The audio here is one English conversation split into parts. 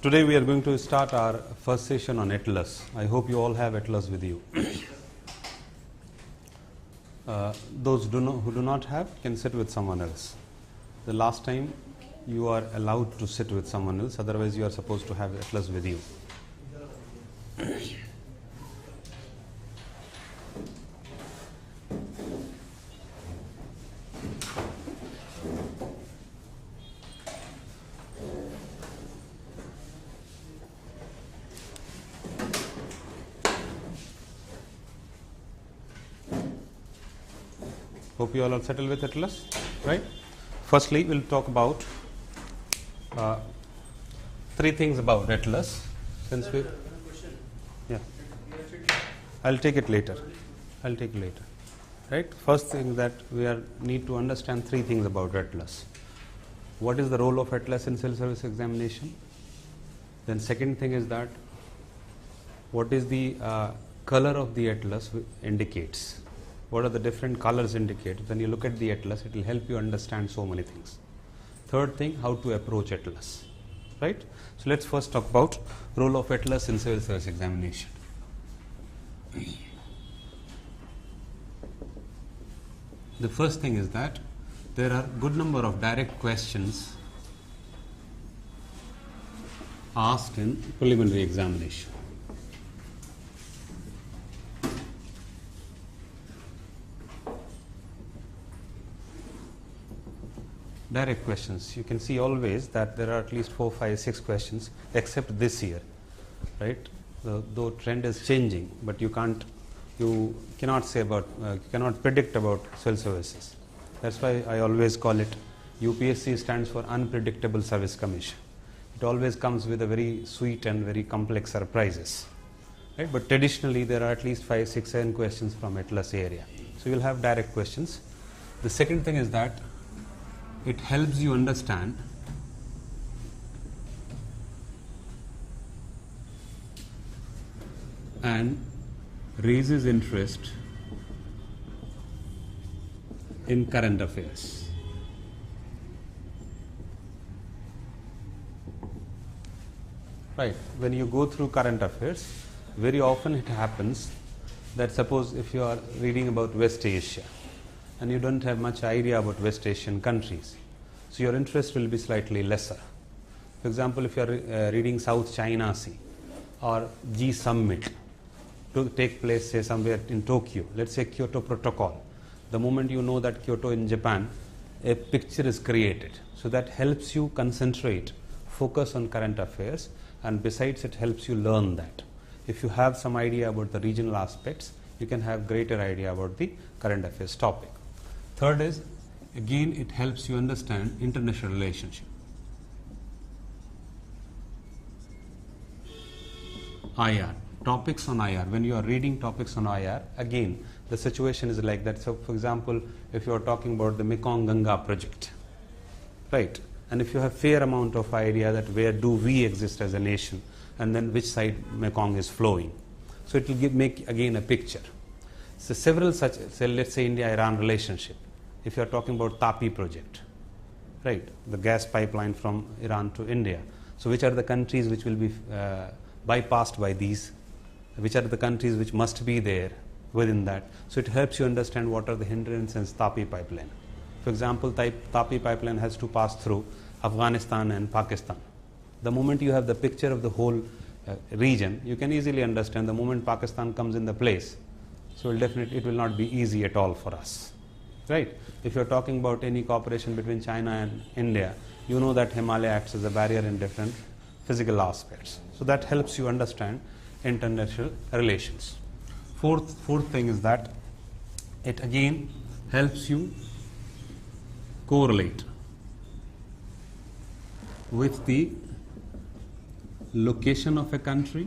Today we are going to start our first session on Atlas. I hope you all have Atlas with you. Those who do not have can sit with someone else. The last time you are allowed to sit with someone else, otherwise you are supposed to have Atlas with you. Hope you all are settled with Atlas, right? Firstly, we'll talk about three things about Atlas. Since we, yeah, I'll take it later. Right? First thing that we need to understand three things about Atlas. What is the role of Atlas in civil service examination? Then second thing is that what is the color of the Atlas indicates. What are the different colors indicate? When you look at the Atlas, it will help you understand so many things. Third thing, how to approach Atlas, right? So let's first talk about role of Atlas in civil service examination. The first thing is that there are good number of direct questions asked in preliminary examination. Direct questions. You can see always that there are at least 4, 5, 6 questions, except this year, right? Though trend is changing, but you cannot say about, cannot predict about civil services. That's why I always call it UPSC stands for Unpredictable Service Commission. It always comes with a very sweet and very complex surprises, right? But traditionally there are at least 5, 6, 7 questions from Atlas area. So you will have direct questions. The second thing is that it helps you understand and raises interest in current affairs. Right. When you go through current affairs, very often it happens that suppose if you are reading about West Asia, and you don't have much idea about West Asian countries, so your interest will be slightly lesser. For example, if you are reading South China Sea or G Summit to take place, say, somewhere in Tokyo, let's say Kyoto Protocol, the moment you know that Kyoto in Japan, a picture is created. So that helps you concentrate, focus on current affairs, and besides it helps you learn that. If you have some idea about the regional aspects, you can have greater idea about the current affairs topic. Third is, again, it helps you understand international relationship. IR, topics on IR. When you are reading topics on IR, again, the situation is like that. So, for example, if you are talking about the Mekong-Ganga project, right? And if you have fair amount of idea that where do we exist as a nation, and then which side Mekong is flowing. So, it will make again a picture. So, several such, say, let's say India-Iran relationship. If you are talking about TAPI project, right, the gas pipeline from Iran to India. So, which are the countries which will be bypassed by these? Which are the countries which must be there within that? So, it helps you understand what are the hindrances in TAPI pipeline. For example, TAPI pipeline has to pass through Afghanistan and Pakistan. The moment you have the picture of the whole region, you can easily understand the moment Pakistan comes in the place. So, it will not be easy at all for us. Right? If you are talking about any cooperation between China and India, you know that Himalaya acts as a barrier in different physical aspects. So that helps you understand international relations. Fourth thing is that it again helps you correlate with the location of a country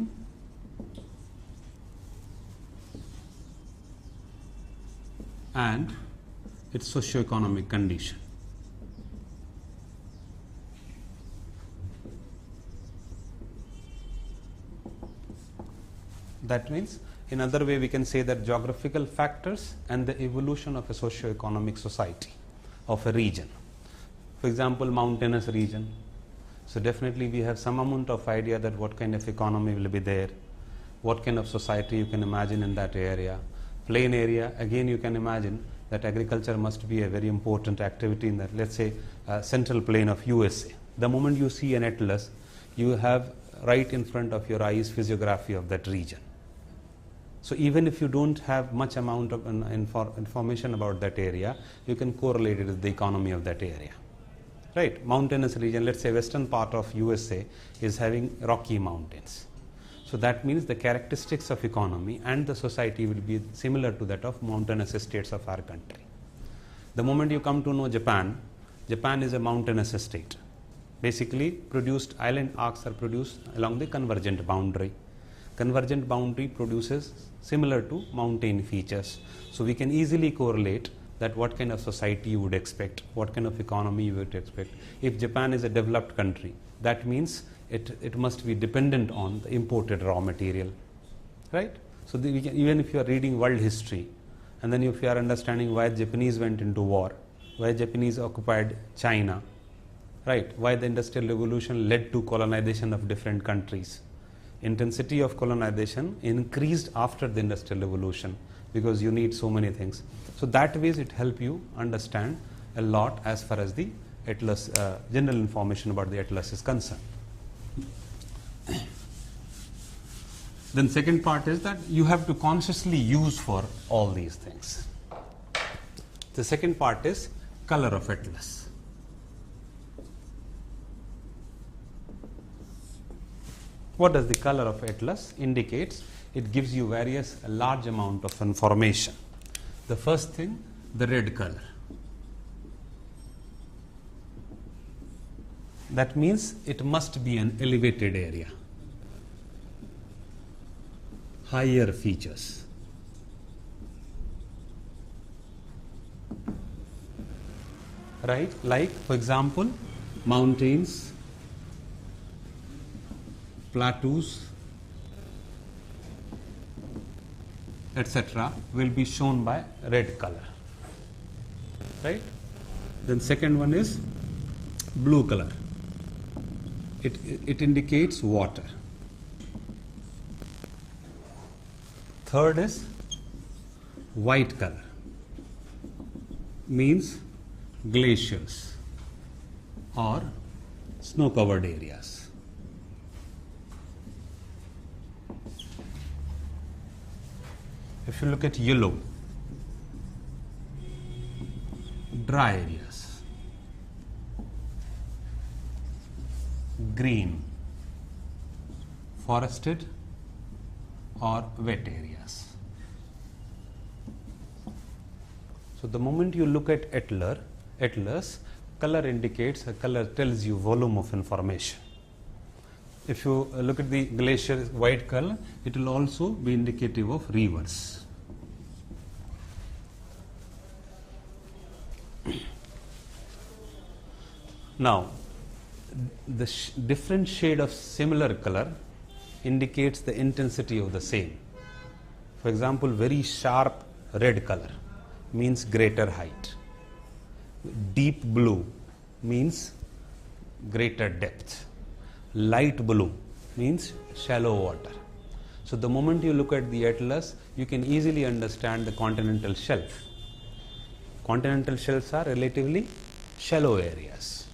and its socio-economic condition. That means, in other way, we can say that geographical factors and the evolution of a socio-economic society of a region. For example, mountainous region, So definitely we have some amount of idea that what kind of economy will be there, what kind of society you can imagine in that area. Plain area, again you can imagine that agriculture must be a very important activity in that, let's say, central plain of USA. The moment you see an atlas, you have right in front of your eyes physiography of that region. So even if you don't have much amount of information about that area, you can correlate it with the economy of that area. Right, mountainous region, let's say western part of USA is having rocky mountains. So that means the characteristics of economy and the society will be similar to that of mountainous states of our country. The moment you come to know Japan, Japan is a mountainous state. Basically, produced island arcs are produced along the convergent boundary. Convergent boundary produces similar to mountain features. So we can easily correlate that what kind of society you would expect, what kind of economy you would expect. If Japan is a developed country, that means it must be dependent on the imported raw material, right? So even if you are reading world history, and then if you are understanding why Japanese went into war, why Japanese occupied China, right? Why the Industrial Revolution led to colonization of different countries. Intensity of colonization increased after the Industrial Revolution because you need so many things. So that ways it helps you understand a lot as far as the atlas, general information about the atlas is concerned. Then second part is that you have to consciously use for all these things. The second part is color of atlas. What does the color of atlas indicates? It gives you various large amount of information. The first thing, the red color. That means it must be an elevated area. Higher features. Right? Like, for example, mountains, plateaus, etc. will be shown by red color. Right? Then second one is blue color. It indicates water. Third is white color. Means glaciers or snow covered areas. If you look at yellow, dry areas. Green, forested or wet areas. So the moment you look at atlas, color indicates, color tells you volume of information. If you look at the glacier white color, it will also be indicative of rivers. Now, the different shade of similar color indicates the intensity of the same. For example, very sharp red color means greater height. Deep blue means greater depth. Light blue means shallow water. So the moment you look at the atlas, you can easily understand the continental shelf. Continental shelves are relatively shallow areas.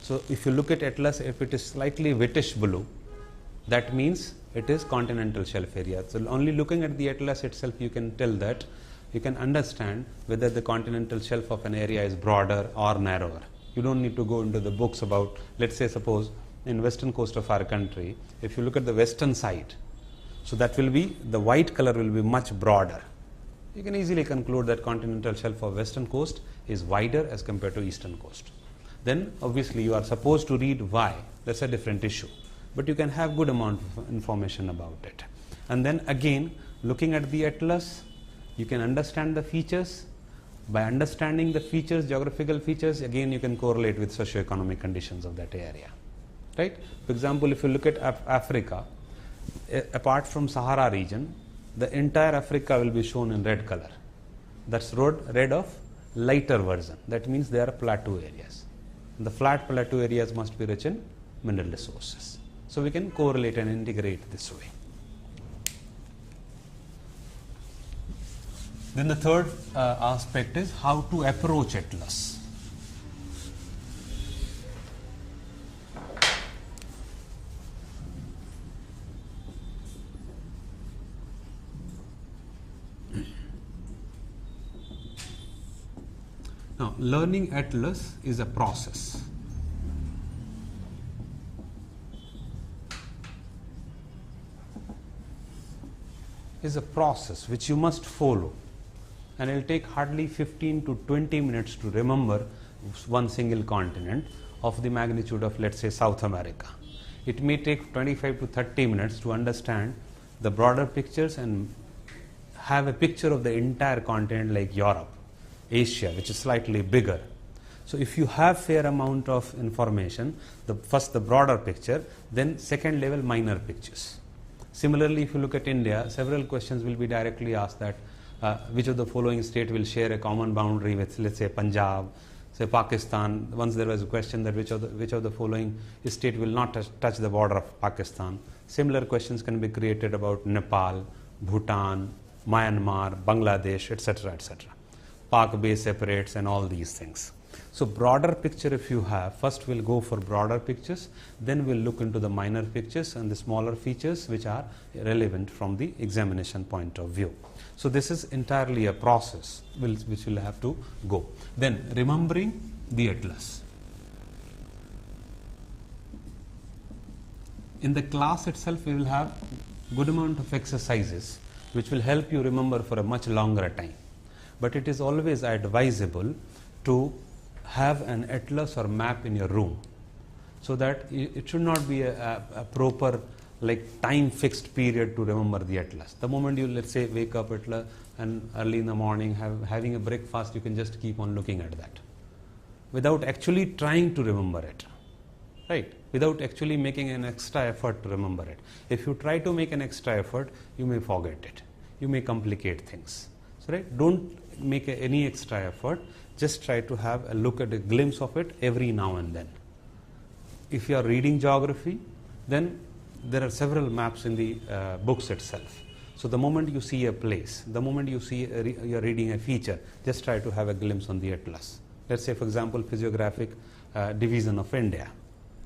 So if you look at atlas, if it is slightly whitish blue, that means it is continental shelf area. So only looking at the atlas itself, you can tell that, you can understand whether the continental shelf of an area is broader or narrower. You don't need to go into the books about, let's say suppose in western coast of our country, if you look at the western side, so that will be, the white color will be much broader. You can easily conclude that continental shelf of western coast is wider as compared to eastern coast. Then obviously you are supposed to read why, that's a different issue. But you can have good amount of information about it. And then again, looking at the atlas, you can understand the features. By understanding the features, geographical features, again you can correlate with socio-economic conditions of that area. Right? For example, if you look at Africa, apart from Sahara region, the entire Africa will be shown in red color. That's red of lighter version. That means they are plateau areas. The flat plateau areas must be rich in mineral resources. So we can correlate and integrate this way. Then the third aspect is how to approach atlas. Now, learning atlas is a process. Is a process which you must follow, and it will take hardly 15 to 20 minutes to remember one single continent of the magnitude of, let's say, South America. It may take 25 to 30 minutes to understand the broader pictures and have a picture of the entire continent like Europe, Asia, which is slightly bigger. So if you have fair amount of information, first the broader picture, then second level minor pictures. Similarly, if you look at India, several questions will be directly asked that which of the following state will share a common boundary with, let's say, Punjab, say Pakistan. Once there was a question that which of the following state will not touch the border of Pakistan. Similar questions can be created about Nepal, Bhutan, Myanmar, Bangladesh, etc., etc. Pak Bay separates and all these things. So broader picture if you have, first we'll go for broader pictures, then we'll look into the minor pictures and the smaller features which are relevant from the examination point of view. So this is entirely a process which will have to go. Then remembering the atlas. In the class itself we will have good amount of exercises which will help you remember for a much longer time. But it is always advisable to have an atlas or map in your room, so that it should not be a proper like time fixed period to remember the atlas. The moment you, let's say, wake up and early in the morning having a breakfast, you can just keep on looking at that without actually trying to remember it, right? Without actually making an extra effort to remember it. If you try to make an extra effort, you may forget it. You may complicate things. So, right? Don't make any extra effort. Just try to have a look at a glimpse of it every now and then. If you are reading geography, then there are several maps in the books itself. So the moment you see a place, the moment you see you are reading a feature, just try to have a glimpse on the atlas. Let's say, for example, physiographic division of India,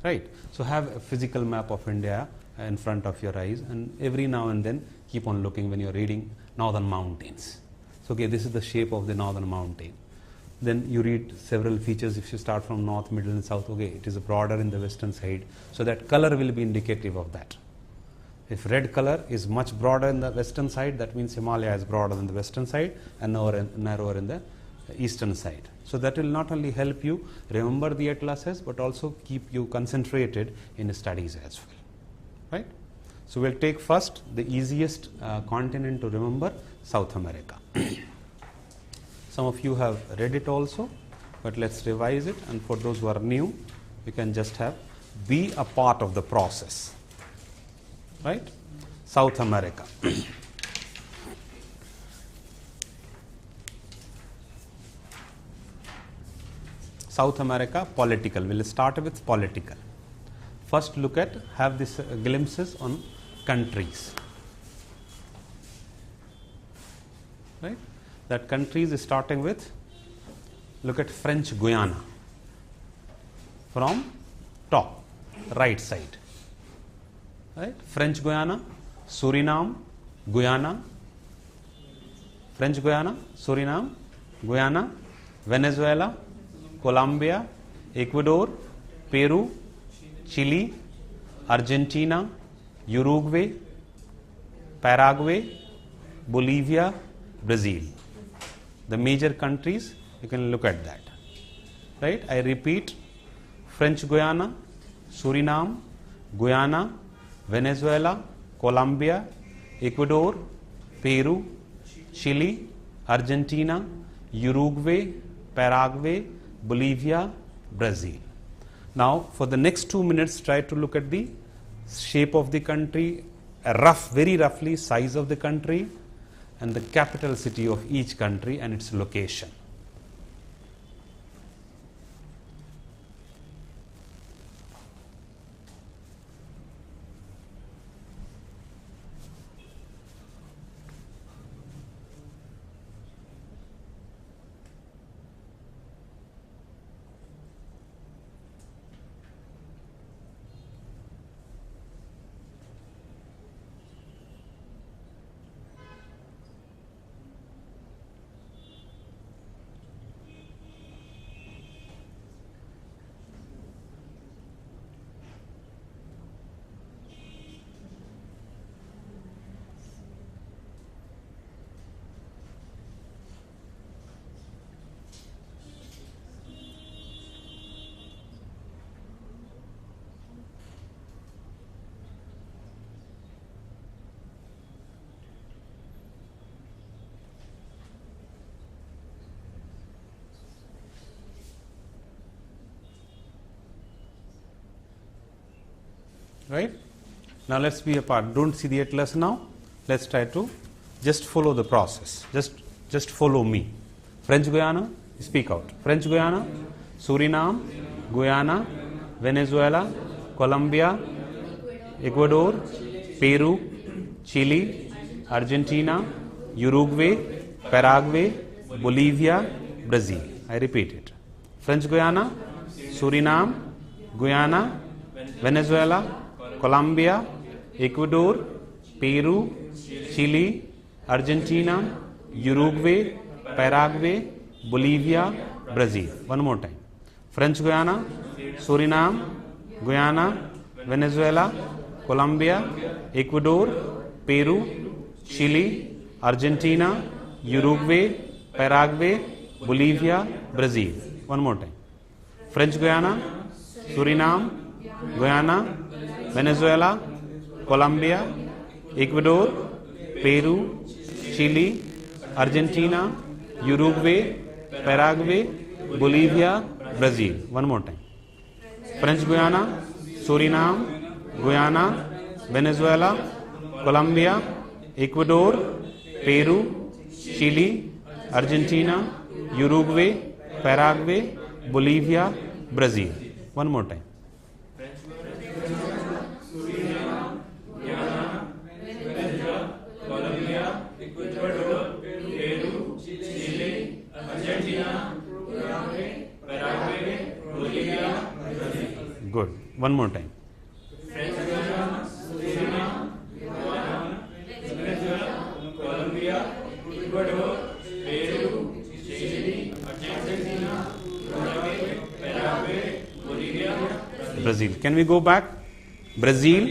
right? So have a physical map of India in front of your eyes, and every now and then keep on looking when you are reading northern mountains. So okay, this is the shape of the northern mountain. Then you read several features. If you start from north, middle and south, okay, it is broader in the western side. So that color will be indicative of that. If red color is much broader in the western side, that means Himalaya is broader than the western side and narrower in the eastern side. So that will not only help you remember the atlases, but also keep you concentrated in studies as well, right? So we'll take first the easiest continent to remember, South America. Some of you have read it also, but let's revise it, and for those who are new, you can just be a part of the process, right? South America. South America, political. We'll start with political. First have these glimpses on countries, right? That countries is starting with, look at French Guiana from top, right side, right? French Guiana, Suriname, Guyana, French Guiana, Suriname, Guyana, Venezuela, Colombia, Ecuador, Peru, Chile, Argentina, Uruguay, Paraguay, Bolivia, Brazil. The major countries, you can look at that, right? I repeat, French Guiana, Suriname, Guyana, Venezuela, Colombia, Ecuador, Peru, Chile, Argentina, Uruguay, Paraguay, Bolivia, Brazil. Now, for the next 2 minutes, try to look at the shape of the country, very roughly size of the country, and the capital city of each country and its location. right? Now let's be apart. Don't see the atlas now. Let's try to just follow the process. Just follow me. French Guiana, speak out. French Guiana, Suriname, Guyana, Venezuela, Colombia, Ecuador, Peru, Chile, Argentina, Uruguay, Paraguay, Bolivia, Brazil. I repeat it. French Guiana, Suriname, Guyana, Venezuela, Colombia, Ecuador, Peru, Chile, Argentina, Uruguay, Paraguay, Bolivia, Brazil. One more time. French Guiana, Suriname, Guyana, Venezuela, Colombia, Ecuador, Peru, Chile, Argentina, Uruguay, Paraguay, Bolivia, Brazil. One more time. French Guiana, Suriname, Guyana, Venezuela, Colombia, Ecuador, Peru, Chile, Argentina, Uruguay, Paraguay, Bolivia, Brazil. One more time. French Guiana, Suriname, Guyana, Venezuela, Colombia, Ecuador, Peru, Chile, Argentina, Uruguay, Paraguay, Bolivia, Brazil. One more time. Good. One more time. Brazil. Can we go back? Brazil,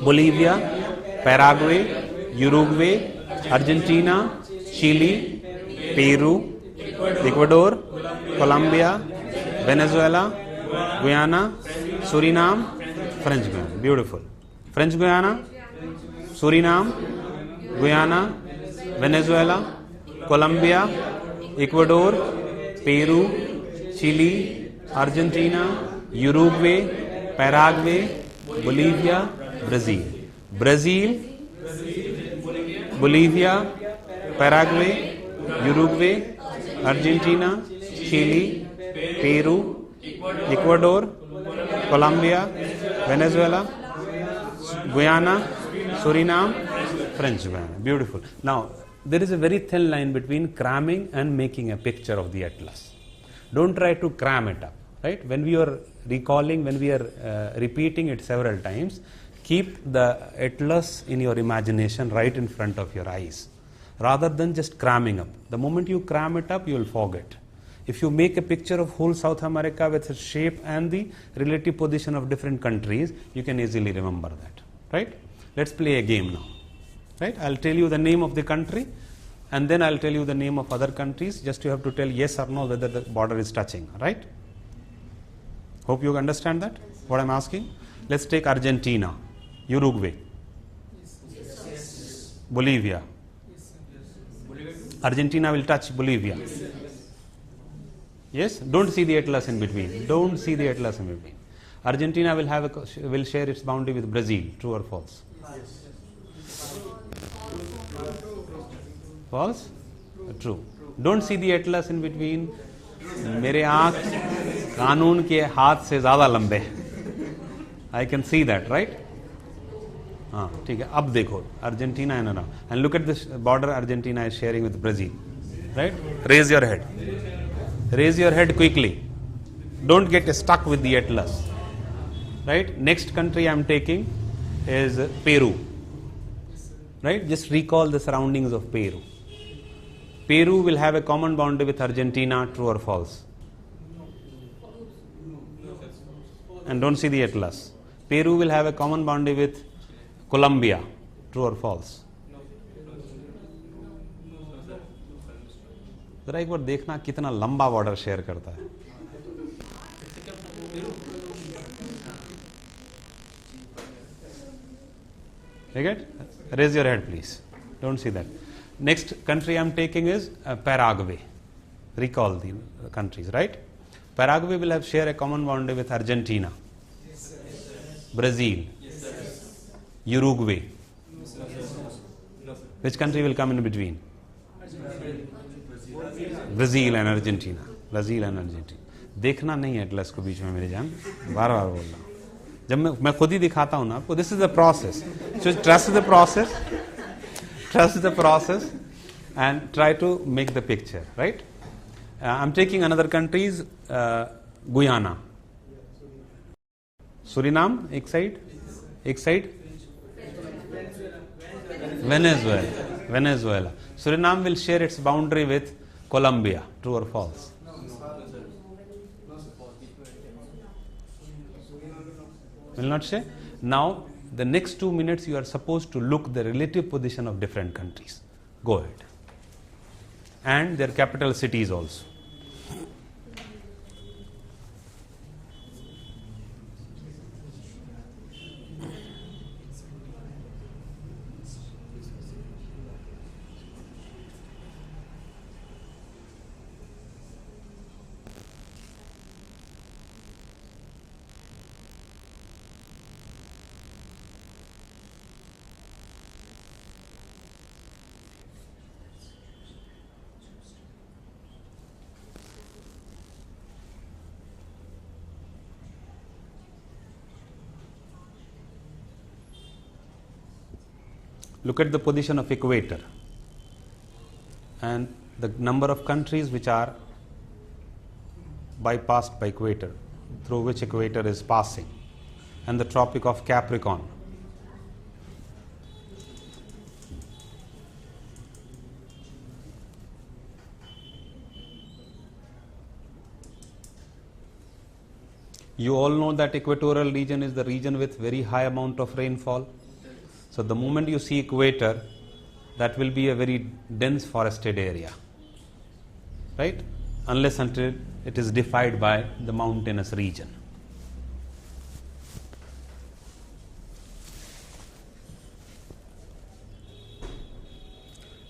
Bolivia, Paraguay, Uruguay, Argentina, Chile, Peru, Ecuador, Colombia, Venezuela, Guyana, Suriname, French Guiana. Beautiful. French Guiana, Suriname, Guyana, Venezuela, Colombia, Ecuador, Peru, Chile, Argentina, Uruguay, Paraguay, Bolivia, Brazil. Brazil, Bolivia, Paraguay, Uruguay, Argentina, Chile, Peru, Ecuador, Colombia, Venezuela, Guyana, Suriname, French Guiana. Beautiful. Now, there is a very thin line between cramming and making a picture of the atlas. Don't try to cram it up, right? When we are recalling, when we are repeating it several times, keep the atlas in your imagination right in front of your eyes, rather than just cramming up. The moment you cram it up, you will forget. If you make a picture of whole South America with its shape and the relative position of different countries, you can easily remember that, right? Let's play a game now, right? I'll tell you the name of the country, and then I'll tell you the name of other countries. Just you have to tell yes or no whether the border is touching, right? Hope you understand that, what I'm asking. Let's take Argentina, Uruguay, Bolivia. Argentina will touch Bolivia. Yes? Don't see the atlas in between. Don't see the atlas in between. Argentina will share its boundary with Brazil. True or false? False? True. Don't see the atlas in between. मेरे आँख कानून के हाथ से ज़्यादा लंबे. I can see that, right? हाँ ठीक है. अब देखो Argentina and look at this border Argentina is sharing with Brazil, right? Raise your head. Raise your head quickly. Don't get stuck with the atlas, right? Next country I am taking is Peru, right? Just recall the surroundings of Peru. Peru will have a common boundary with Argentina. True or false? And don't see the atlas. Peru will have a common boundary with Colombia. True or false? जरा एक बार देखना कितना लंबा border share करता है. Take it? Raise your head, please. Don't see that. Next country I am taking is Paraguay. Recall the countries, right? Paraguay will share a common boundary with Argentina. Brazil. Uruguay. Which country will come in between? Brazil and Argentina. Brazil and Argentina. देखना नहीं है Atlas को बीच में मेरे जान, बार बार बोल रहा हूँ. जब मैं खुद ही दिखाता हूँ ना आपको, this is the process. So trust the process and try to make the picture, right? I'm taking another countries, Guiana. Suriname, एक side. Venezuela. Suriname will share its boundary with Colombia. True or false? Will not share. Now, the next 2 minutes you are supposed to look the relative position of different countries. Go ahead. And their capital cities also. Look at the position of equator and the number of countries which are bypassed by equator, through which equator is passing, and the Tropic of Capricorn. You all know that equatorial region is the region with very high amount of rainfall. So the moment you see equator, that will be a very dense forested area, right? Unless until it is defied by the mountainous region.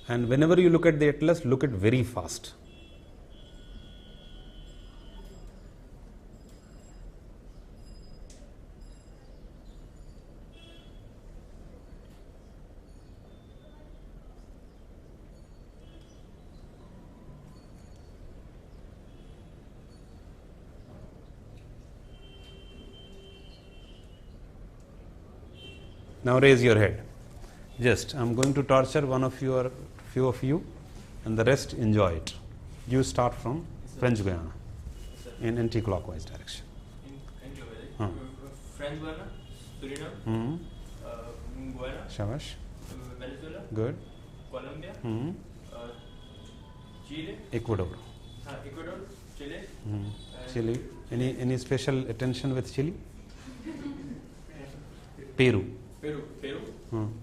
And whenever you look at the atlas, look at very fast. Now raise your head. Just, I'm going to torture one of you or few of you, and the rest enjoy it. You start from French Guiana in anti-clockwise direction. French Guiana, Suriname, Guiana, Shabash. Venezuela, Good. Colombia, Chile, Ecuador. Ecuador, Chile, Chile. Any special attention with Chile? Peru.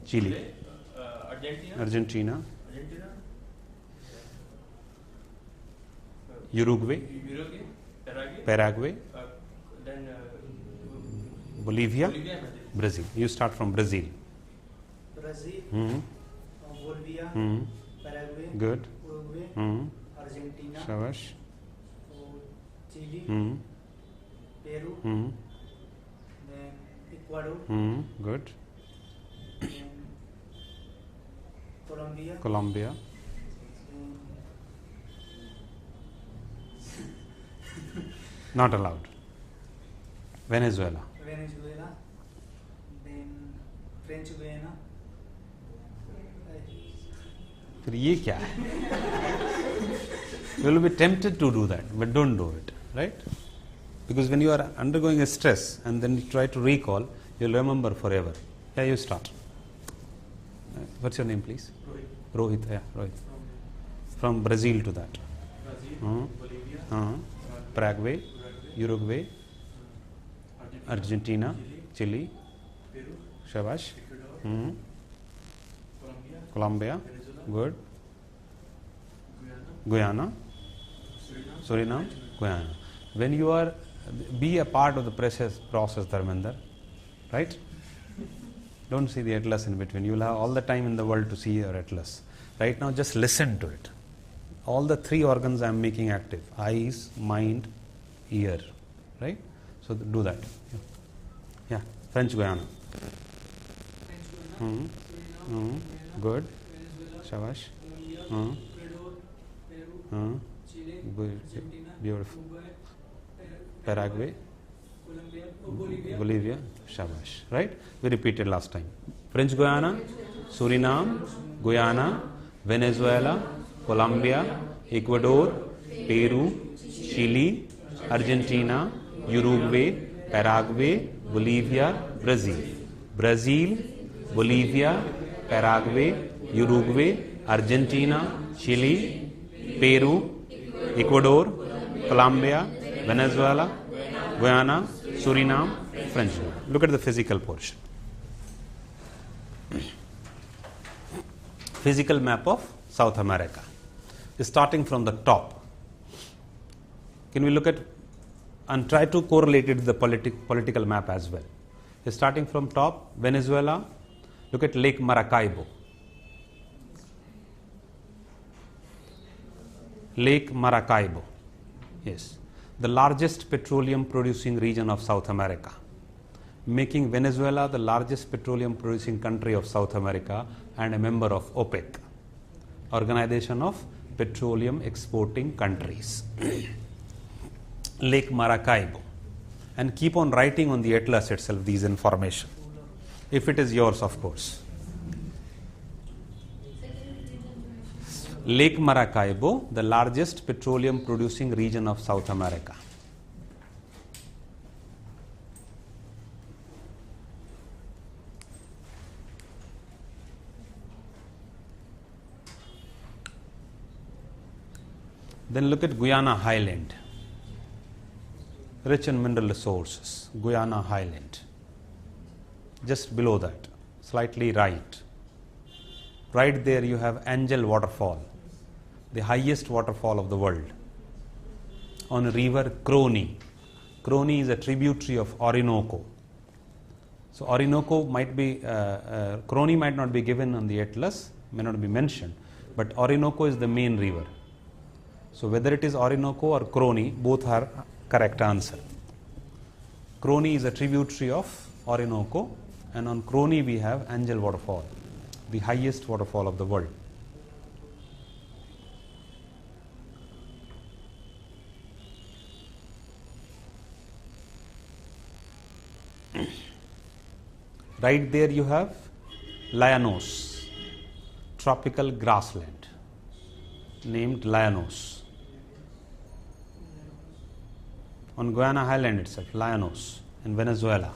Chile. Argentina. Uruguay. Paraguay. Then Bolivia. Brazil. You start from Brazil. Bolivia, Paraguay, Good. Uruguay, Argentina, Shabash. Chile, Peru, then Ecuador, Good. then Colombia. Not allowed. Venezuela. then French Guiana. फिर ये क्या है? You will be tempted to do that, but don't do it, right? Because when you are undergoing a stress and then you try to recall, you'll remember forever. Yeah, you start. What's your name, please? Rohit. Yeah, Rohit. From Brazil to that. Bolivia, Paraguay, Uruguay, Argentina, Chile, Peru, Shabash. Ecuador, Colombia. Venezuela, Good. Guyana, Guyana. Suriname. Guyana. When you are, be a part of the process, Dharmender, right? Don't see the atlas in between. You will have all the time in the world to see your atlas. Right now, just listen to it. All the three organs I am making active: eyes, mind, ear. Right? So do that. Yeah. French Guiana. French Guiana, Hmm. Suriname, Guyana, Good. Venezuela, Shabash. Colombia, Hmm. Ecuador, Peru, Hmm. Chile, Good. Argentina, Beautiful. Uruguay, Paraguay. Colombia, Bolivia, Bolivia. Shabash. Right? We repeated last time. French Guiana, Suriname, Guyana, Venezuela, Colombia, Ecuador, Peru, Chile, Argentina, Uruguay, Paraguay, Bolivia, Brazil. Brazil, Bolivia, Paraguay, Uruguay, Argentina, Chile, Peru, Ecuador, Colombia, Venezuela, Guyana, Suriname, French Guiana. Look at the physical portion. Physical map of South America. Starting from the top. Can we look at and try to correlate it with the political map as well? Starting from top, Venezuela, look at Lake Maracaibo. Lake Maracaibo. Yes. The largest petroleum producing region of South America, making Venezuela the largest petroleum producing country of South America and a member of OPEC, Organization of Petroleum Exporting Countries. Lake Maracaibo. And keep on writing on the atlas itself these information, if it is yours, of course. Lake Maracaibo, the largest petroleum producing region of South America. Then look at Guiana Highland, rich in mineral resources. Guiana Highland. Just below that, slightly right. Right there you have Angel Waterfall, the highest waterfall of the world, on a river Crony. Crony is a tributary of Orinoco. So Orinoco might be, Crony might not be given on the atlas, may not be mentioned, but Orinoco is the main river. So whether it is Orinoco or Crony, both are correct answer. Crony is a tributary of Orinoco, and on Crony we have Angel Waterfall, the highest waterfall of the world. Right there you have Llanos, tropical grassland, named Llanos. On Guiana Highland itself, Llanos in Venezuela.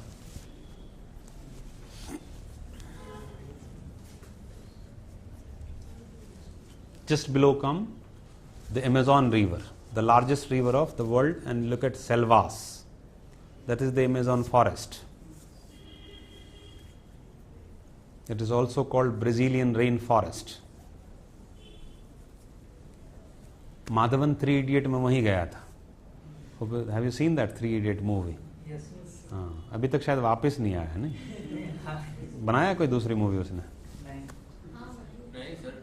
Just below come the Amazon River, the largest river of the world, and look at Selvas. That is the Amazon forest. It is also called Brazilian rainforest. Madhavan 3 Idiot में वहीं गया था. Have you seen that 3 Idiot movie? Yes. हाँ, अभी तक शायद वापस नहीं आया है नहीं? बनाया कोई दूसरी मूवी उसने? नहीं सर,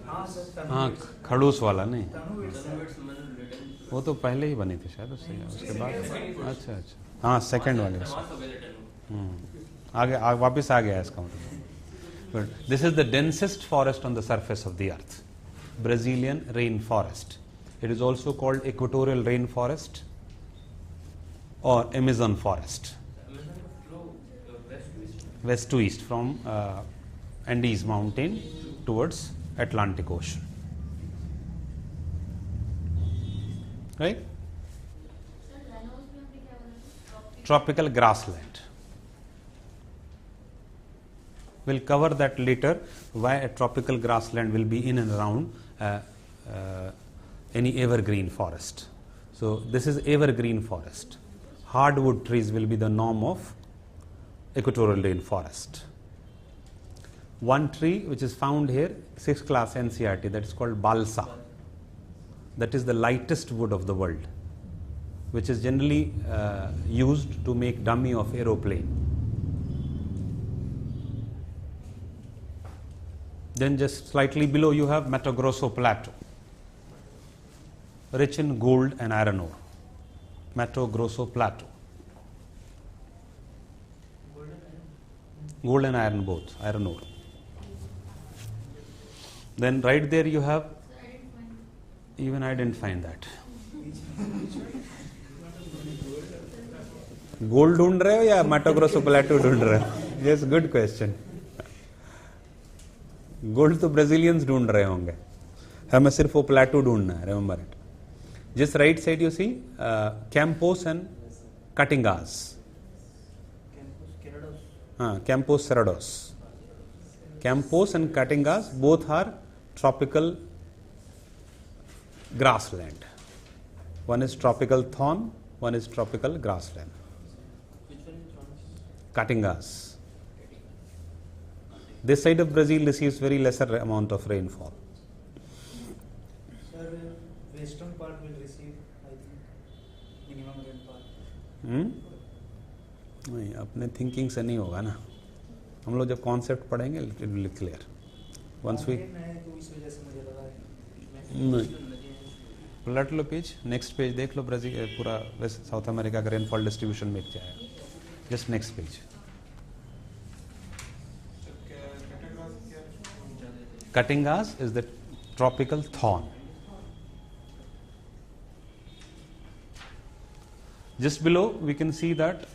हाँ सर, हाँ, खड़ूस वाला नहीं, रिटर्न वो तो पहले ही बनी थी शायद उसके बाद. अच्छा अच्छा, हाँ सेकंड वाले आगे वापस आ गया इसका मतलब. But this is the densest forest on the surface of the earth, Brazilian rainforest. It is also called equatorial rainforest or Amazon forest. West to east from Andes mountain towards Atlantic Ocean. Right? Tropical grassland. We'll cover that later, why a tropical grassland will be in and around any evergreen forest. So this is evergreen forest. Hardwood trees will be the norm of equatorial rainforest. One tree which is found here, 6th class NCERT, that is called balsa. That is the lightest wood of the world, which is generally used to make dummy of aeroplane. Then just slightly below you have Mato Grosso Plateau, rich in gold and iron ore. Mato Grosso Plateau. Gold and iron both, iron ore. Then right there you have, even I didn't find that. Gold ढूंढ रहे हो या माटो grosso प्लेटो ढूंढ रहे हो? Yes, good question. Gold तो Brazilians ढूंढ रहे होंगे, हमें सिर्फ वो प्लेटो ढूंढना है. Remember it. Just right side you see Campos and Caatingas. Campos Cerrados. Campos and Caatingas both are tropical grassland. One is tropical thorn, one is tropical grassland. Which one is from? Caatingas. This side of Brazil receives very lesser amount of rainfall. Sir, western part will receive, I think, minimum rainfall. नहीं, अपने thinking से नहीं होगा ना. हम लोग जब concept पढ़ेंगे it will be clear once we. तो इस वजह से मुझे लगा है. नहीं, पलट लो पेज, नेक्स्ट पेज देख लो. ब्राजील पूरा वेस्ट साउथ अमेरिका का रेनफॉल डिस्ट्रीब्यूशन में जाएगा. Just next page. Caatingas is the tropical thorn. Just below we can see that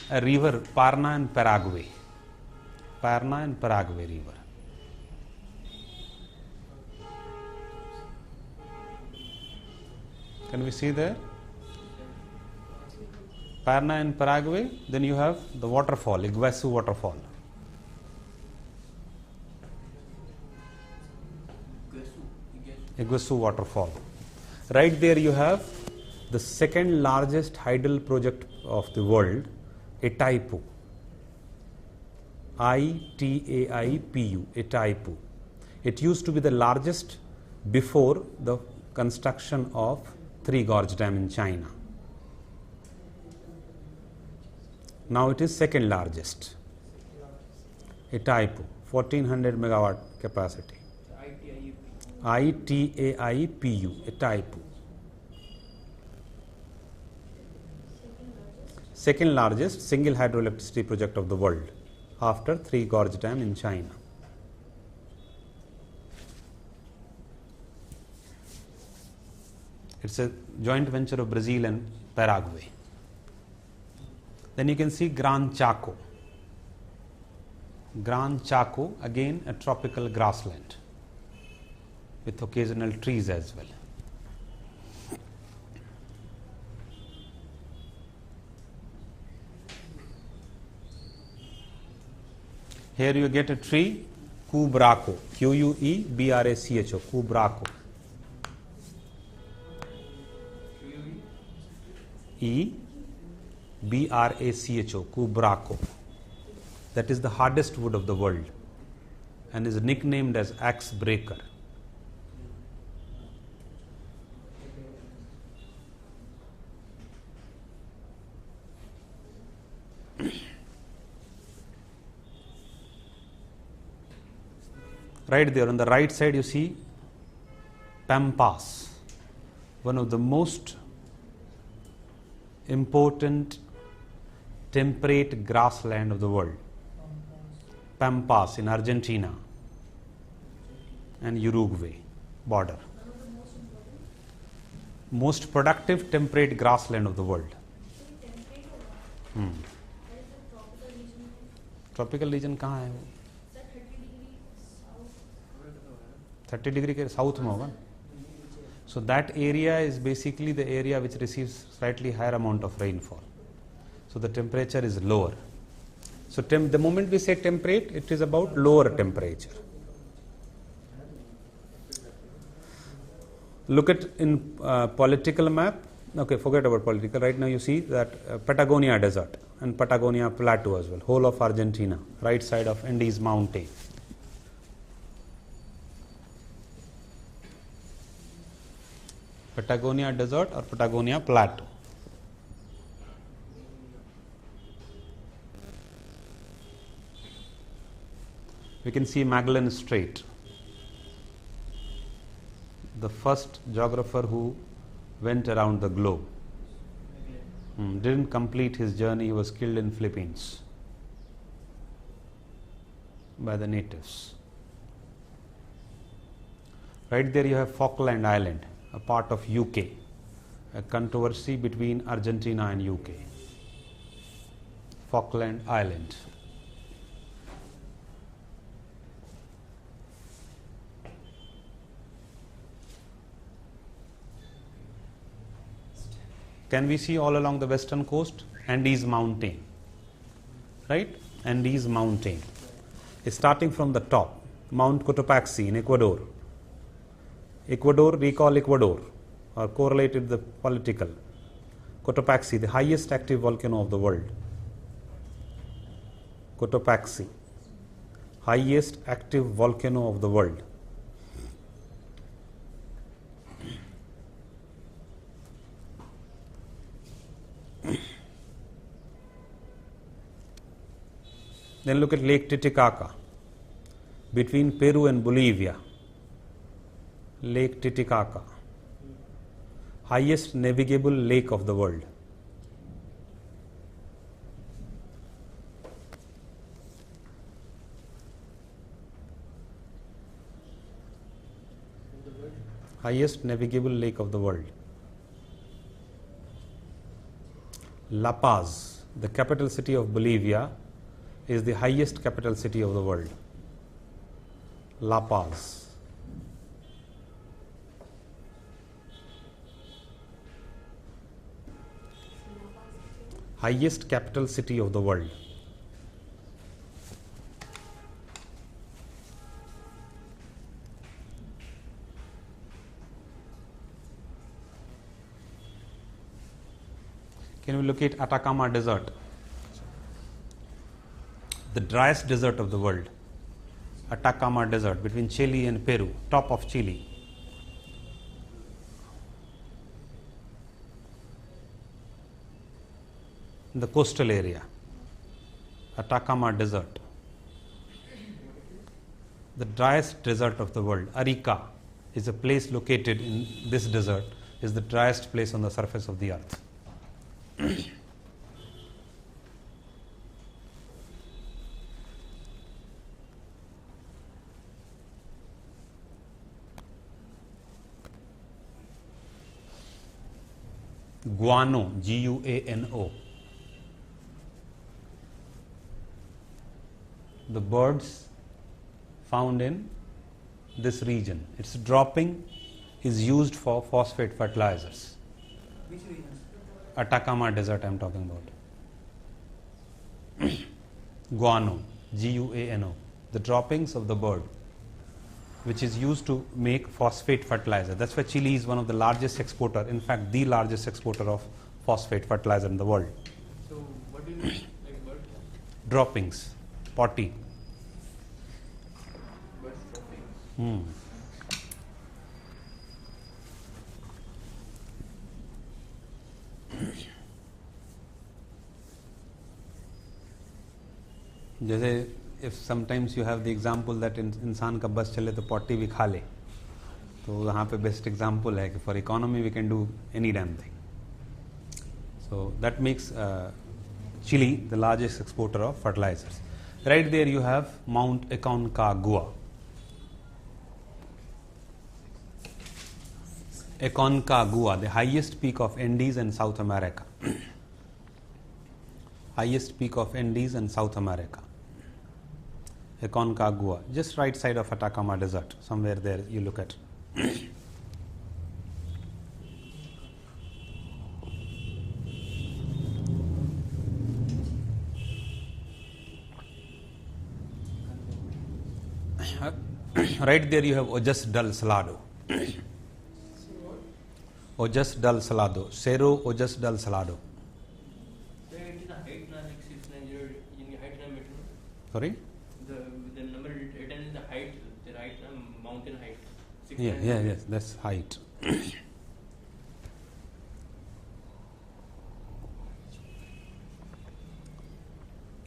a river, Parna and Paraguay. Parna and Paraguay river. Can we see there? Parna and Paraguay. Then you have the waterfall, Iguazu waterfall. Iguazu waterfall. Right there you have the second largest hydel project of the world, Itaipu. Itaipu, Itaipu. It used to be the largest before the construction of Three Gorge Dam in China. Now it is second largest. Itaipu, 1400 megawatt capacity. Itaipu, Itaipu. Second largest single hydroelectricity project of the world after Three Gorge Dam in China. It's a joint venture of Brazil and Paraguay. Then you can see Gran Chaco. Gran Chaco, again a tropical grassland with occasional trees as well. Here you get a tree, Cubraco, Quebracho, Cubraco. Ebracho, Cubraco. That is the hardest wood of the world and is nicknamed as axe breaker. Right there on the right side you see Pampas, one of the most important temperate grassland of the world. Pampas in Argentina and Uruguay border. Most productive temperate grassland of the world. Tropical region कहाँ है वो? 30 degree के south में होगा. So that area is basically the area which receives slightly higher amount of rainfall. So the temperature is lower. So the moment we say temperate, it is about lower temperature. Look at in political map. Okay, forget about political. Right now you see that Patagonia Desert and Patagonia Plateau as well. Whole of Argentina, right side of Andes Mountain. Patagonia Desert or Patagonia Plateau. We can see Magellan Strait. The first geographer who went around the globe. Didn't complete his journey, he was killed in Philippines. by the natives. Right there you have Falkland Island, a part of UK, a controversy between Argentina and UK. Falkland Island. Can we see all along the western coast? Andes Mountain, right? Andes Mountain. It's starting from the top, Mount Cotopaxi in Ecuador. Ecuador, recall Ecuador, or correlated the political. Cotopaxi, the highest active volcano of the world. Cotopaxi, highest active volcano of the world. Then look at Lake Titicaca, between Peru and Bolivia. Lake Titicaca, highest navigable lake of the world. Highest navigable lake of the world. La Paz, the capital city of Bolivia, is the highest capital city of the world. La Paz. Highest capital city of the world. Can we look at Atacama Desert? The driest desert of the world. Atacama Desert between Chile and Peru, top of Chile. In the coastal area. Atacama Desert. The driest desert of the world. Arica is a place located in this desert, is the driest place on the surface of the earth. Guano, Guano. The birds found in this region. Its dropping is used for phosphate fertilizers. Which region? Atacama Desert I am talking about. Guano, Guano. The droppings of the bird, which is used to make phosphate fertilizer. That's why Chile is one of the largest exporter, in fact the largest exporter of phosphate fertilizer in the world. So what do you mean, like bird? Droppings, potty. Birds dropping. जैसे if sometimes you have the example that इंसान का बस चले तो potty भी खा ले, तो यहाँ पे बेस्ट एग्जाम्पल है कि for economy we can do any damn thing. So that makes Chile the largest exporter of fertilizers. Right there you have Mount Aconcagua. Aconcagua, the highest peak of Andes and South America. Highest peak of Andes and South America. Aconcagua, just right side of Atacama Desert, somewhere there you look at. Right there you have Ojos del Salado. Ojos del Salado, Cerro Ojos del Salado. So it is a height na like 690 in the height na meter. Sorry? The number written in the height, the right mountain height. Yes, that's height.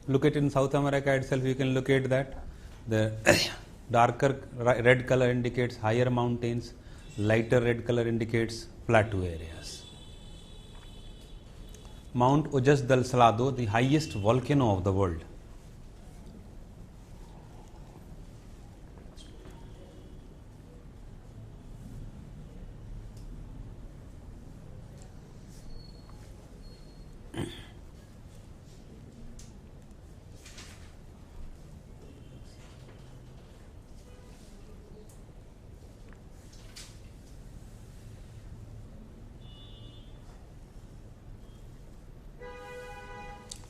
Look at in South America itself, you can look at that. The darker red color indicates higher mountains, lighter red color indicates plateau areas. Mount Ojos del Salado, the highest volcano of the world.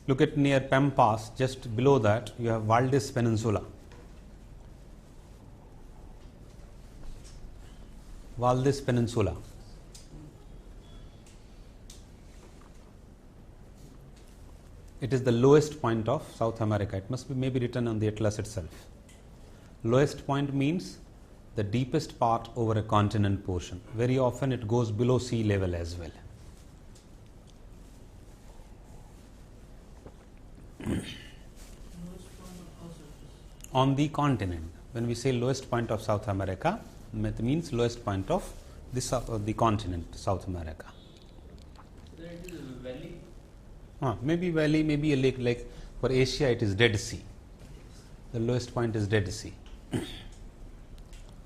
Look at near Pampas, just below that you have Valdez Peninsula. Valdez Peninsula. It is the lowest point of South America. It must be maybe written on the atlas itself. Lowest point means the deepest part over a continent portion. Very often it goes below sea level as well. On the continent. When we say lowest point of South America, it means lowest point of the continent, South America. There it is a valley. Maybe valley, maybe a lake. Like for Asia, it is Dead Sea. The lowest point is Dead Sea.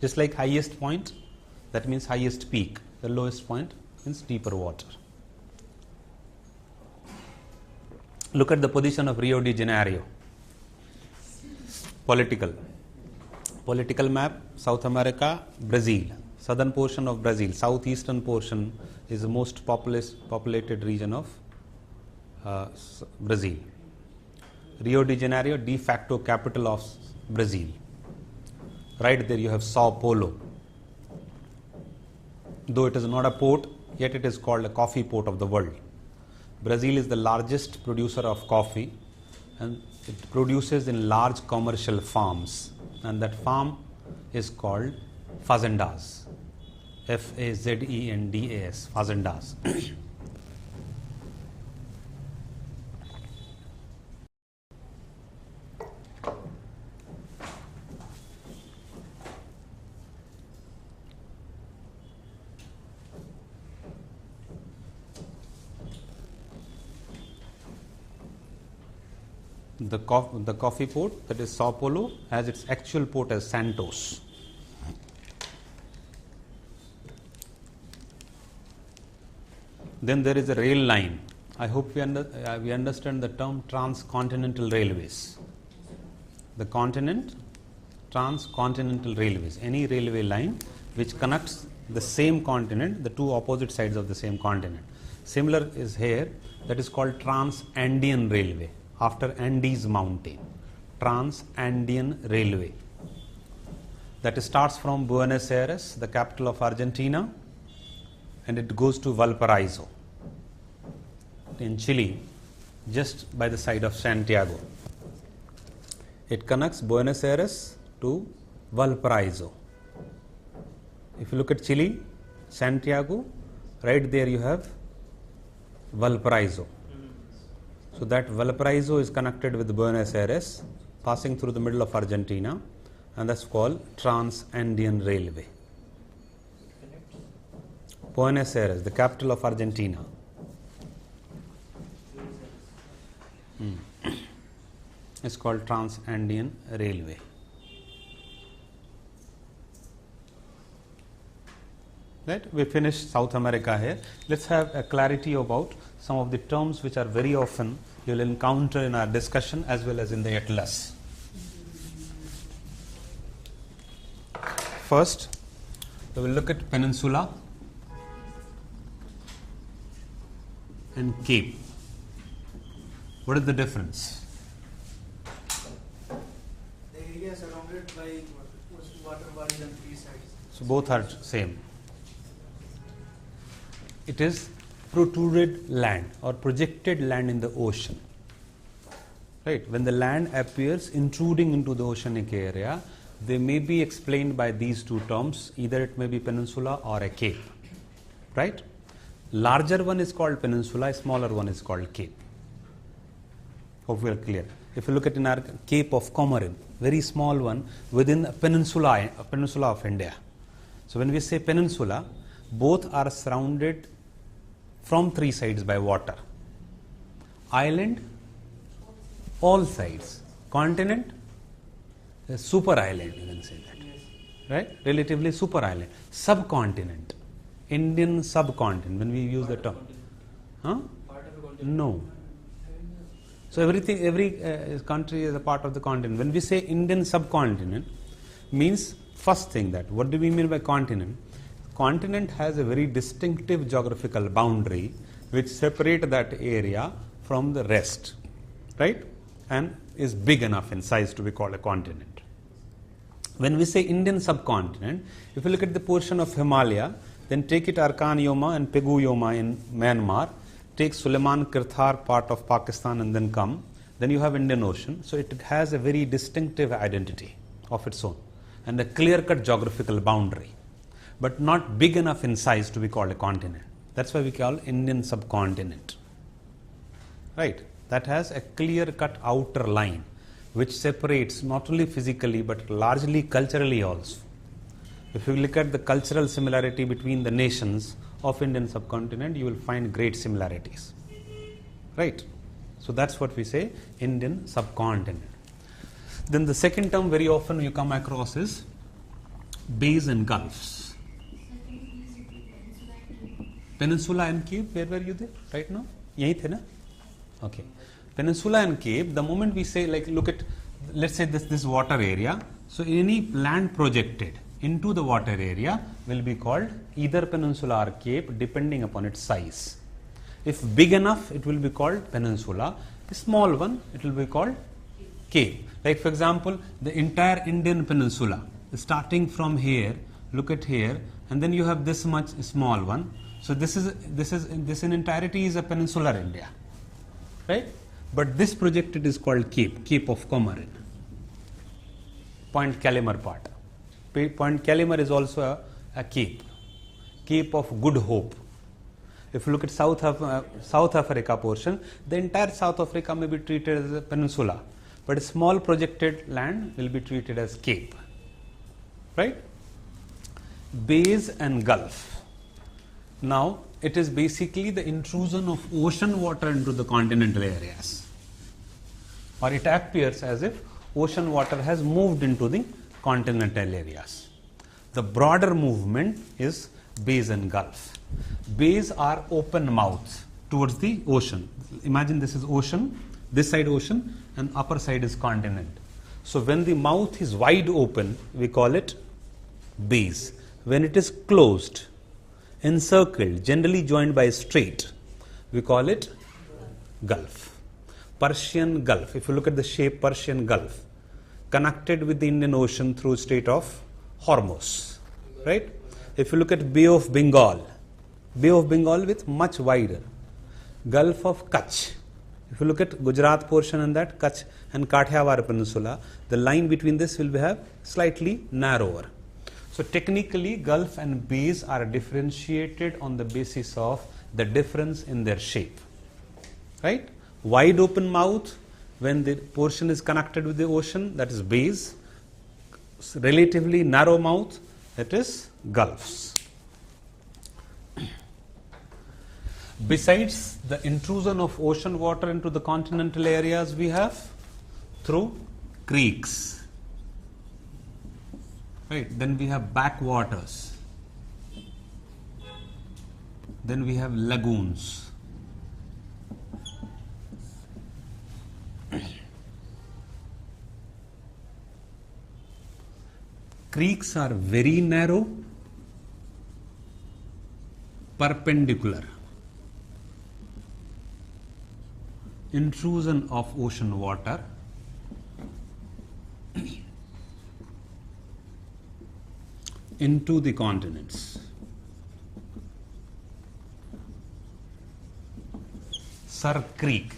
Just like highest point, that means highest peak. The lowest point means deeper water. Look at the position of Rio de Janeiro. Political map, South America, Brazil. Southern portion of Brazil, southeastern portion is the most populated region of Brazil. Rio de Janeiro, de facto capital of Brazil. Right there you have Sao Paulo. Though it is not a port, yet it is called a coffee port of the world. Brazil is the largest producer of coffee, and it produces in large commercial farms, and that farm is called fazendas. Fazendas, fazendas. The coffee port, that is Sao Paulo, has its actual port as Santos. Then there is a rail line. I hope we understand the term transcontinental railways. The continent, transcontinental railways. Any railway line which connects the same continent, the two opposite sides of the same continent. Similar is here, that is called Trans-Andean Railway, after Andes mountain. Trans-Andean Railway. That starts from Buenos Aires, the capital of Argentina, and it goes to Valparaiso in Chile, just by the side of Santiago. It connects Buenos Aires to Valparaiso. If you look at Chile, Santiago, right there you have Valparaiso. So that Valparaiso is connected with Buenos Aires, passing through the middle of Argentina, and that's called Trans-Andean Railway. Buenos Aires, the capital of Argentina. It's called Trans-Andean Railway. Right? We finished South America here. Let's have a clarity about some of the terms which are very often you will encounter in our discussion as well as in the atlas. First, we will look at peninsula and cape. What is the difference? The area surrounded by water bodies on three sides. So both are same. It is protruded land or projected land in the ocean. Right? When the land appears intruding into the oceanic area, they may be explained by these two terms. Either it may be peninsula or a cape. Right? Larger one is called peninsula, smaller one is called cape. Hope we are clear. If you look at in our Cape of Comorin, very small one within a peninsula of India. So when we say peninsula, both are surrounded from three sides by water. Island, all sides. Continent, a super island, you can say that. Right? Relatively super island. Subcontinent, Indian subcontinent, when we use the term. Huh? Part of a continent. No. So every country is a part of the continent. When we say Indian subcontinent, means first thing that, what do we mean by continent? Continent has a very distinctive geographical boundary which separate that area from the rest. right? And is big enough in size to be called a continent. When we say Indian subcontinent, if you look at the portion of Himalaya, then take it Arkan Yoma and Pegu Yoma in Myanmar, take Suleiman Kirthar part of Pakistan and then come, then you have Indian Ocean. So it has a very distinctive identity of its own and a clear-cut geographical boundary, but not big enough in size to be called a continent. That's why we call Indian subcontinent, right? That has a clear-cut outer line which separates not only physically but largely culturally also. If you look at the cultural similarity between the nations of Indian subcontinent, you will find great similarities, right? So that's what we say, Indian subcontinent. Then the second term very often you come across is bays and gulfs. Peninsula and Cape, where were you there right now? Yahi the na? Okay. Peninsula and Cape, the moment we say, like, look at, let's say this water area. So any land projected into the water area will be called either peninsula or cape depending upon its size. If big enough, it will be called peninsula. A small one, it will be called cape. Like for example, the entire Indian peninsula, starting from here, look at here, and then you have this much small one. So this in entirety is a peninsular India, right? But this projected is called Cape, Cape of Comorin. Point Calimar part. Point Calimar is also a cape, Cape of Good Hope. If you look at South Africa portion, the entire South Africa may be treated as a peninsula, but a small projected land will be treated as cape, right? Bays and Gulf. Now, it is basically the intrusion of ocean water into the continental areas, or it appears as if ocean water has moved into the continental areas. The broader movement is bays and gulf. Bays are open mouths towards the ocean. Imagine this is ocean, this side ocean, and upper side is continent. So when the mouth is wide open, we call it bays. When it is closed, encircled, generally joined by a strait, we call it gulf. Persian Gulf, if you look at the shape, Persian Gulf, connected with the Indian Ocean through Strait of Hormuz, right? If you look at Bay of Bengal with much wider. Gulf of Kutch. If you look at Gujarat portion and that, Kutch and Kathiawar Peninsula, the line between this will have slightly narrower. So technically, Gulf and bays are differentiated on the basis of the difference in their shape, right? Wide open mouth, when the portion is connected with the ocean, that is bays. Relatively narrow mouth, that is gulfs. Besides the intrusion of ocean water into the continental areas, we have through creeks, right? Then we have backwaters. Then we have lagoons. Creeks are very narrow, perpendicular. Intrusion of ocean water into the continents. Sar Creek.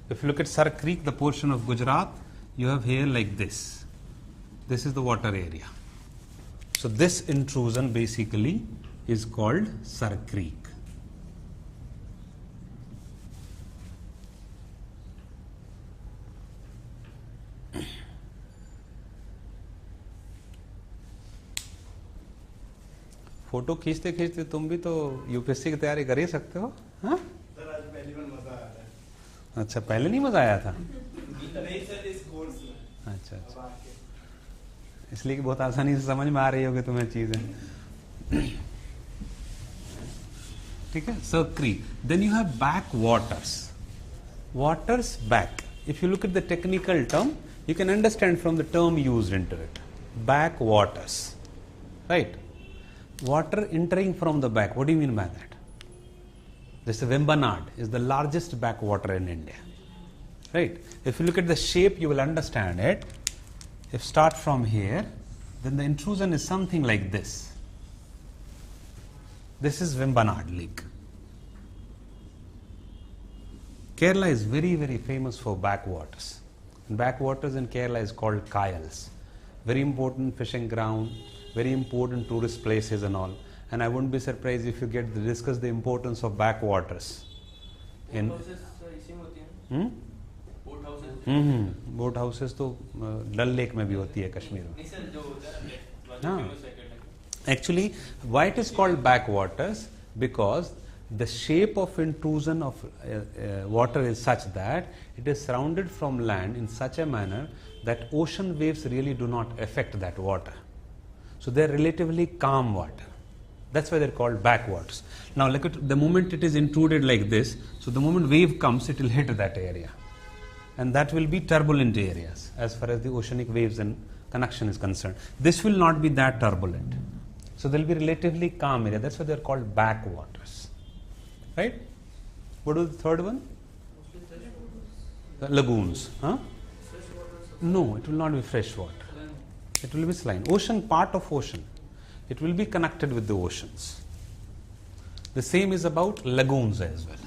If you look at Sar Creek, the portion of Gujarat, you have here like this. This is the water area. So this intrusion basically is called Sar Creek. Photo खींचते खींचते तुम भी तो UPSC की तैयारी कर ही सकते हो, हाँ? सर आज पहली बार मजा आ रहा है। अच्छा, पहले नहीं मजा आया था? नहीं सर, इस कोर्स में। अच्छा अच्छा, इसलिए कि बहुत आसानी से समझ में आ रही होगी तुम्हें चीजें, ठीक है? So creek. Then you have back waters back. If you look at the technical term, you can understand from the term used into it. Backwaters, right? Water entering from the back. What do you mean by that? This Vembanad is the largest backwater in India. right? If you look at the shape, you will understand it. If start from here, then the intrusion is something like this. This is Vembanad Lake. Kerala is very, very famous for backwaters. And backwaters in Kerala is called Kayals. Very important fishing ground, very important tourist places and all. And I wouldn't be surprised if you get to discuss the importance of backwaters. In boat houses boat houses तो डल lake में भी होती है कश्मीर में. नहीं sir जो हाँ. Famous है Actually, why it is called backwaters? Because the shape of intrusion of water is such that it is surrounded from land in such a manner that ocean waves really do not affect that water. So they are relatively calm water. That's why they are called backwaters. Now look at the moment it is intruded like this. So the moment wave comes, it will hit that area. And that will be turbulent areas as far as the oceanic waves and connection is concerned. This will not be that turbulent. So there will be relatively calm area. That's why they are called backwaters. Right? What was the third one? The lagoons. Huh? No, it will not be fresh water. It will be saline. Ocean, part of ocean. It will be connected with the oceans. The same is about lagoons as well.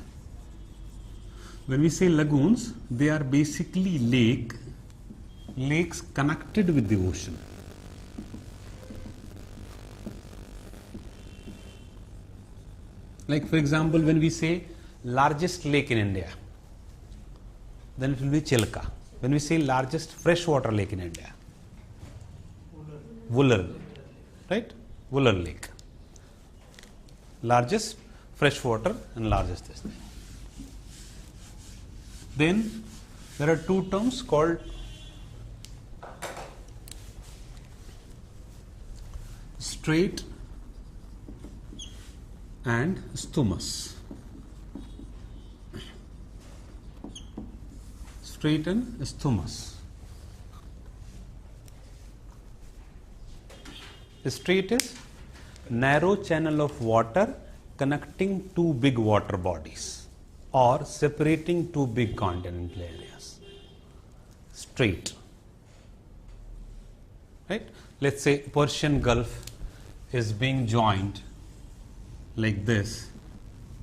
When we say lagoons, they are basically lakes connected with the ocean. Like for example, when we say largest lake in India, then it will be Chilka. When we say largest freshwater lake in India, Wular, right? Wular Lake. Largest freshwater and largest this thing. Then there are two terms called strait and isthmus. Strait and isthmus. The strait is narrow channel of water connecting two big water bodies or separating two big continental areas. Strait. Right? Let's say Persian Gulf is being joined like this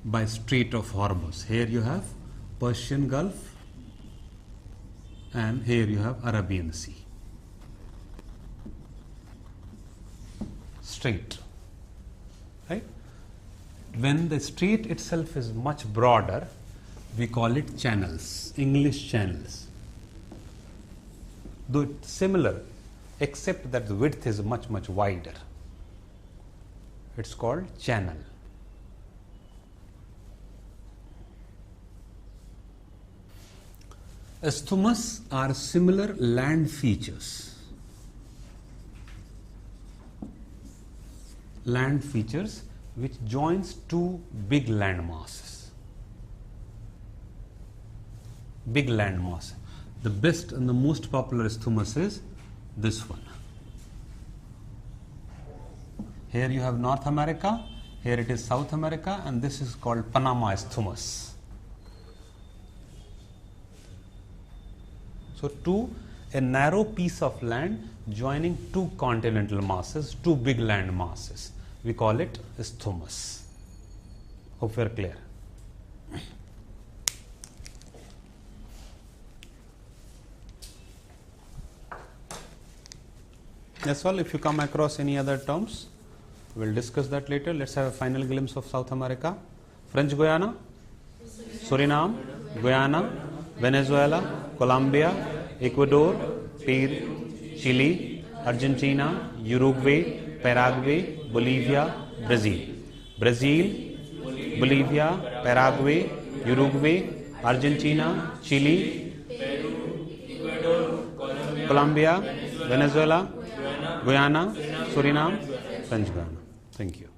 by Strait of Hormuz. Here you have Persian Gulf and here you have Arabian Sea. Strait. Right? When the strait itself is much broader, we call it channels, English channels. Though it's similar, except that the width is much, much wider. It's called channel. Isthmus are similar land features. Land features which joins two big land masses. Big land mass. The best and the most popular isthmus is this one. Here you have North America, here it is South America, and this is called Panama Isthmus. So a narrow piece of land joining two continental masses, two big land masses. We call it isthmus. Hope we are clear. That's all. If you come across any other terms, we'll discuss that later. Let's have a final glimpse of South America. French Guiana, Suriname, Guyana, Venezuela, Colombia, Ecuador, Peru, Chile, Argentina, Uruguay, Paraguay, Bolivia, Brazil. Brazil, Bolivia, Paraguay, Uruguay, Argentina, Chile, Colombia, Venezuela, Guyana, Suriname, French Guiana. Thank you.